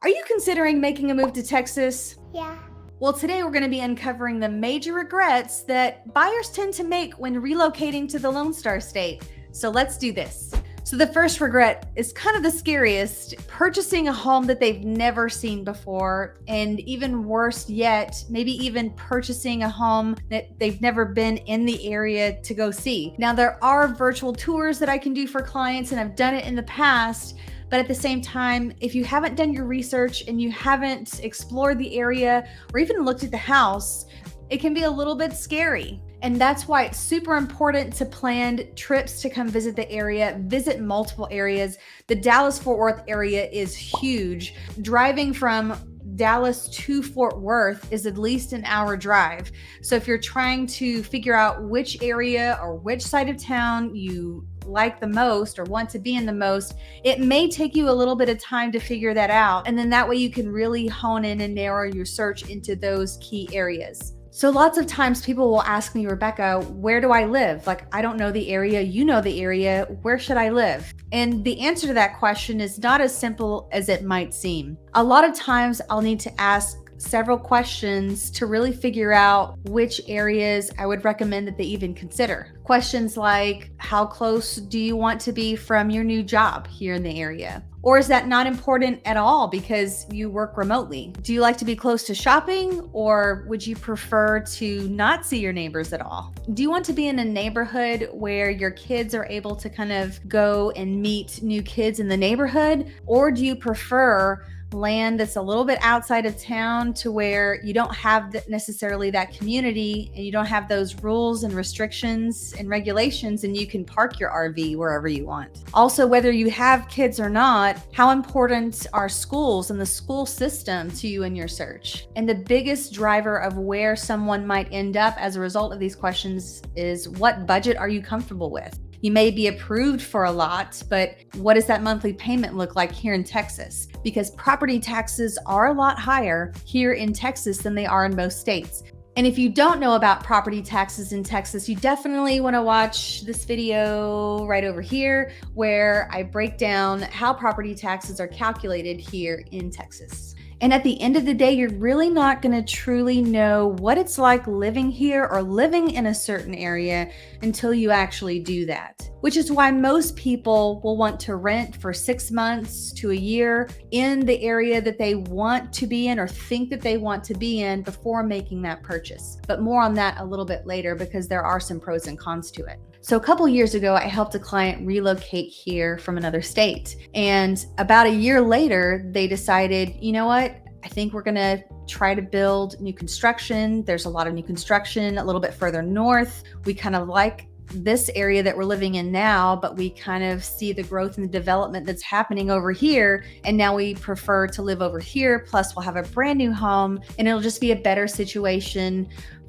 Are you considering making a move to Texas? Yeah. Well, today we're going to be uncovering the major regrets that buyers tend to make when relocating to the Lone Star State. So let's do this. So the first regret is kind of the scariest, purchasing a home that they've never seen before, and even worse yet, maybe even purchasing a home that they've never been in the area to go see. Now, there are virtual tours that I can do for clients, and I've done it in the past. But at the same time, if you haven't done your research and you haven't explored the area or even looked at the house, it can be a little bit scary. And that's why it's super important to plan trips to come visit the area, visit multiple areas. The Dallas-Fort Worth area is huge. Driving from Dallas to Fort Worth is at least an hour drive. So if you're trying to figure out which area or which side of town you like the most or want to be in the most, it may take you a little bit of time to figure that out. And then that way you can really hone in and narrow your search into those key areas. So lots of times people will ask me, Rebecca, where do I live? Like, I don't know the area, you know the area, where should I live? And the answer to that question is not as simple as it might seem. A lot of times I'll need to ask several questions to really figure out which areas I would recommend that they even consider. Questions like, how close do you want to be from your new job here in the area? Or is that not important at all because you work remotely? Do you like to be close to shopping, or would you prefer to not see your neighbors at all? Do you want to be in a neighborhood where your kids are able to kind of go and meet new kids in the neighborhood? Or do you prefer land that's a little bit outside of town to where you don't have necessarily that community and you don't have those rules and restrictions and regulations, and you can park your RV wherever you want? Also, whether you have kids or not, how important are schools and the school system to you in your search? And the biggest driver of where someone might end up as a result of these questions is, what budget are you comfortable with? You may be approved for a lot, but what does that monthly payment look like here in Texas? Because property taxes are a lot higher here in Texas than they are in most states. And if you don't know about property taxes in Texas, you definitely want to watch this video right over here, where I break down how property taxes are calculated here in Texas. And at the end of the day, you're really not going to truly know what it's like living here or living in a certain area until you actually do that. Which is why most people will want to rent for 6 months to a year in the area that they want to be in or think that they want to be in before making that purchase. But more on that a little bit later, because there are some pros and cons to it. So a couple years ago, I helped a client relocate here from another state. And about a year later, they decided, you know what? I think we're going to try to build new construction. There's a lot of new construction a little bit further north. We kind of like this area that we're living in now, but we kind of see the growth and the development that's happening over here. And now we prefer to live over here. Plus, we'll have a brand new home and it'll just be a better situation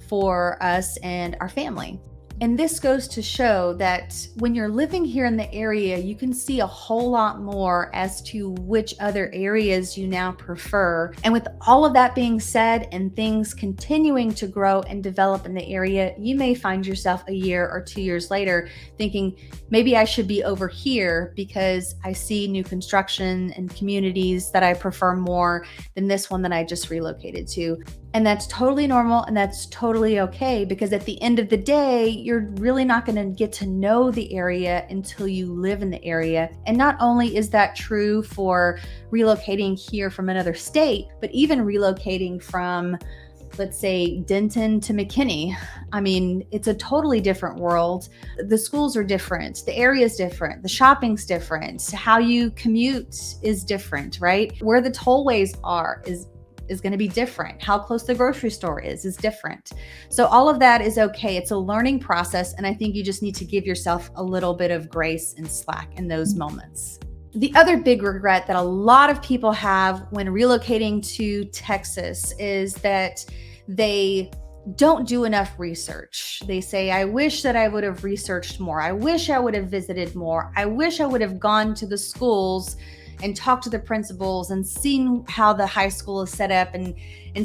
for us and our family. And this goes to show that when you're living here in the area, you can see a whole lot more as to which other areas you now prefer. And with all of that being said, and things continuing to grow and develop in the area, you may find yourself a year or 2 years later thinking, maybe I should be over here because I see new construction and communities that I prefer more than this one that I just relocated to. And that's totally normal, and that's totally okay, because at the end of the day, you're really not going to get to know the area until you live in the area. And not only is that true for relocating here from another state, but even relocating from, let's say, Denton to McKinney. I mean, it's a totally different world. The schools are different. The area is different. The shopping's different. How you commute is different, right? Where the tollways are is going to be different. How close the grocery store is different. So all of that is okay. It's a learning process. And I think you just need to give yourself a little bit of grace and slack in those moments. The other big regret that a lot of people have when relocating to Texas is that they don't do enough research. They say, I wish that I would have researched more. I wish I would have visited more. I wish I would have gone to the schools and talked to the principals and seen how the high school is set up and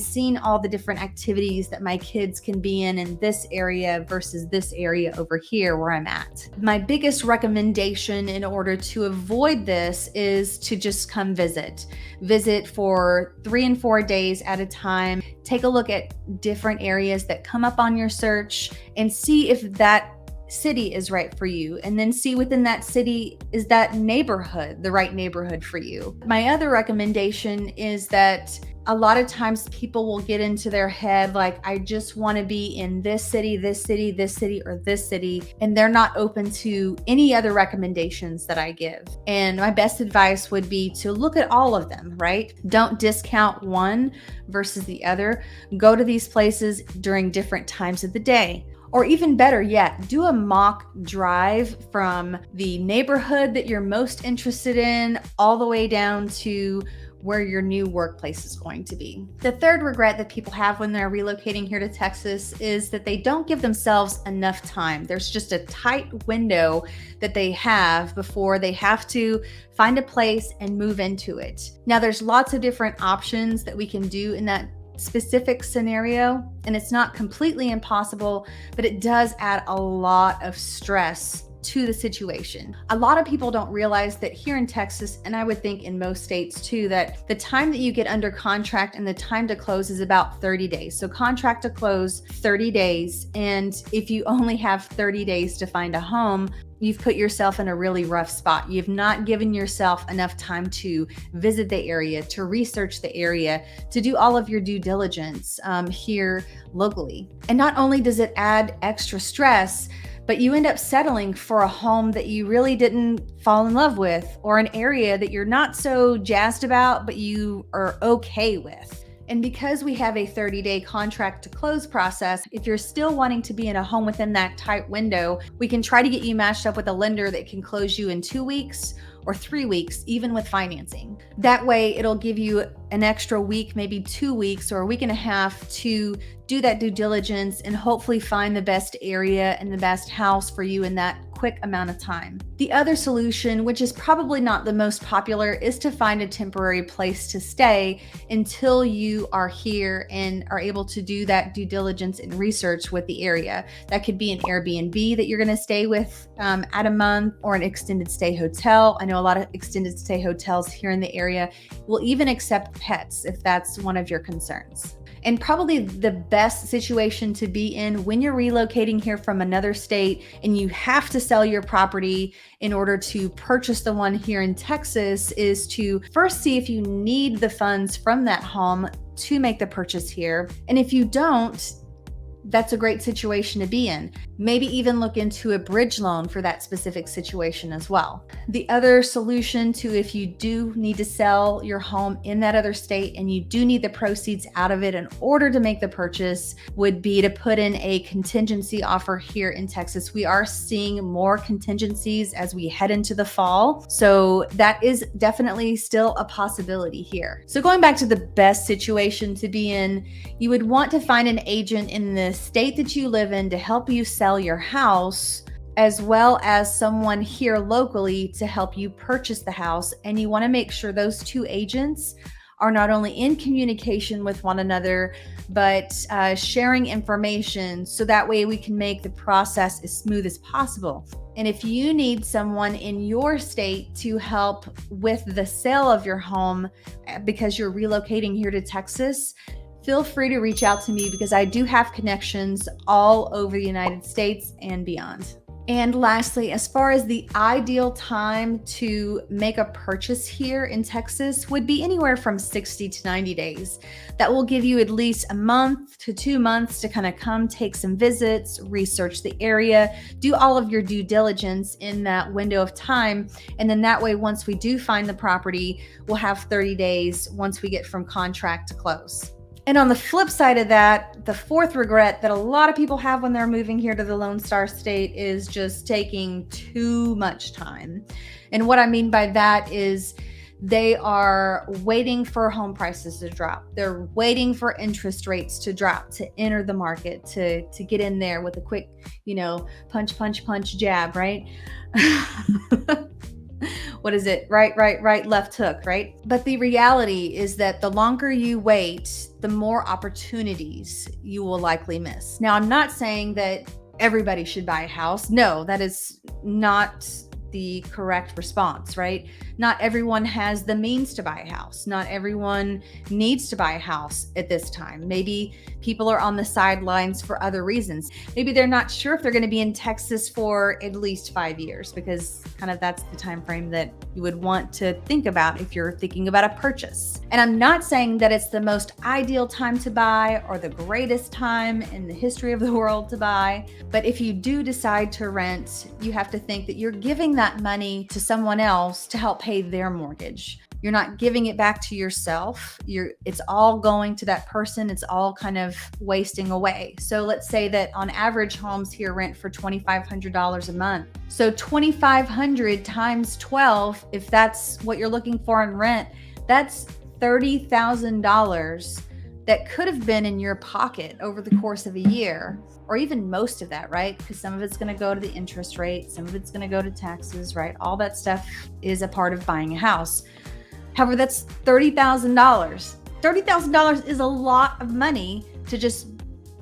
seen all the different activities that my kids can be in this area versus this area over here where I'm at. My biggest recommendation in order to avoid this is to just come visit. Visit for 3 and 4 days at a time. Take a look at different areas that come up on your search and see if that city is right for you, and then see within that city, is that neighborhood the right neighborhood for you? My other recommendation is that a lot of times people will get into their head like, I just want to be in this city, this city, this city, or this city, and they're not open to any other recommendations that I give. And my best advice would be to look at all of them, right? Don't discount one versus the other. Go to these places during different times of the day. Or even better yet, do a mock drive from the neighborhood that you're most interested in all the way down to where your new workplace is going to be. The third regret that people have when they're relocating here to Texas is that they don't give themselves enough time. There's just a tight window that they have before they have to find a place and move into it. Now, there's lots of different options that we can do in that specific scenario, and it's not completely impossible, but it does add a lot of stress to the situation. A lot of people don't realize that here in Texas, and I would think in most states too, that the time that you get under contract and the time to close is about 30 days. So contract to close, 30 days. And if you only have 30 days to find a home, you've put yourself in a really rough spot. You've not given yourself enough time to visit the area, to research the area, to do all of your due diligence here locally. And not only does it add extra stress, but you end up settling for a home that you really didn't fall in love with, or an area that you're not so jazzed about, but you are okay with. And because we have a 30-day contract to close process, if you're still wanting to be in a home within that tight window, we can try to get you matched up with a lender that can close you in 2 weeks or 3 weeks, even with financing. That way, it'll give you an extra week, maybe 2 weeks or a week and a half to do that due diligence and hopefully find the best area and the best house for you in that quick amount of time. The other solution, which is probably not the most popular, is to find a temporary place to stay until you are here and are able to do that due diligence and research with the area. That could be an Airbnb that you're going to stay with at a month, or an extended stay hotel. I know a lot of extended stay hotels here in the area will even accept pets if that's one of your concerns. And probably the best situation to be in when you're relocating here from another state and you have to sell your property in order to purchase the one here in Texas is to first see if you need the funds from that home to make the purchase here. And if you don't, that's a great situation to be in. Maybe even look into a bridge loan for that specific situation as well. The other solution to if you do need to sell your home in that other state and you do need the proceeds out of it in order to make the purchase would be to put in a contingency offer here in Texas. We are seeing more contingencies as we head into the fall. So that is definitely still a possibility here. So going back to the best situation to be in, you would want to find an agent in the state that you live in to help you sell your house, as well as someone here locally to help you purchase the house. And you want to make sure those two agents are not only in communication with one another, but sharing information so that way we can make the process as smooth as possible. And if you need someone in your state to help with the sale of your home because you're relocating here to Texas, feel free to reach out to me because I do have connections all over the United States and beyond. And lastly, as far as the ideal time to make a purchase here in Texas would be anywhere from 60 to 90 days. That will give you at least a month to 2 months to kind of come take some visits, research the area, do all of your due diligence in that window of time. And then that way, once we do find the property, we'll have 30 days once we get from contract to close. And on the flip side of that, the fourth regret that a lot of people have when they're moving here to the Lone Star State is just taking too much time. And what I mean by that is they are waiting for home prices to drop. They're waiting for interest rates to drop to enter the market, to get in there with a quick, punch jab, right? What is it? Right, left hook, right? But the reality is that the longer you wait, the more opportunities you will likely miss. Now, I'm not saying that everybody should buy a house. No, that is not the correct response, right? Not everyone has the means to buy a house. Not everyone needs to buy a house at this time. Maybe people are on the sidelines for other reasons. Maybe they're not sure if they're going to be in Texas for at least 5 years, because kind of that's the time frame that you would want to think about if you're thinking about a purchase. And I'm not saying that it's the most ideal time to buy or the greatest time in the history of the world to buy, but if you do decide to rent, you have to think that you're giving that money to someone else to help pay their mortgage. You're not giving it back to yourself. It's all going to that person. It's all kind of wasting away. So let's say that on average, homes here rent for $2,500 a month. So $2,500 times 12, if that's what you're looking for in rent, that's $30,000 that could have been in your pocket over the course of a year, or even most of that, right? Because some of it's going to go to the interest rate, some of it's going to go to taxes, right? All that stuff is a part of buying a house. However, that's $30,000. $30,000 is a lot of money to just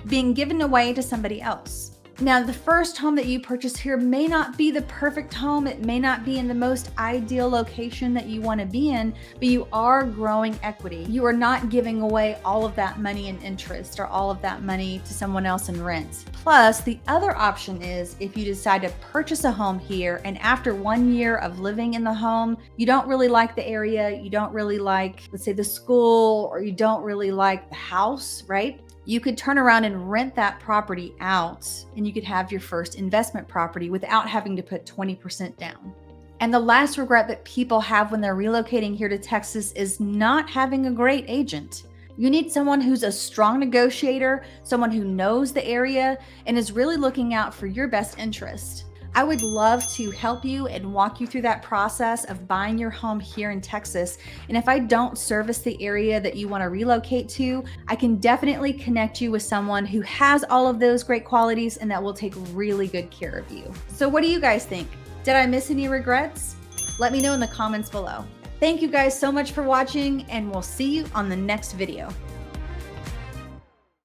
being given away to somebody else. Now, the first home that you purchase here may not be the perfect home. It may not be in the most ideal location that you want to be in, but you are growing equity. You are not giving away all of that money in interest or all of that money to someone else in rent. Plus, the other option is if you decide to purchase a home here and after 1 year of living in the home, you don't really like the area, you don't really like, let's say, the school, or you don't really like the house, right? You could turn around and rent that property out, and you could have your first investment property without having to put 20% down. And the last regret that people have when they're relocating here to Texas is not having a great agent. You need someone who's a strong negotiator, someone who knows the area and is really looking out for your best interest. I would love to help you and walk you through that process of buying your home here in Texas. And if I don't service the area that you want to relocate to, I can definitely connect you with someone who has all of those great qualities and that will take really good care of you. So what do you guys think? Did I miss any regrets? Let me know in the comments below. Thank you guys so much for watching, and we'll see you on the next video.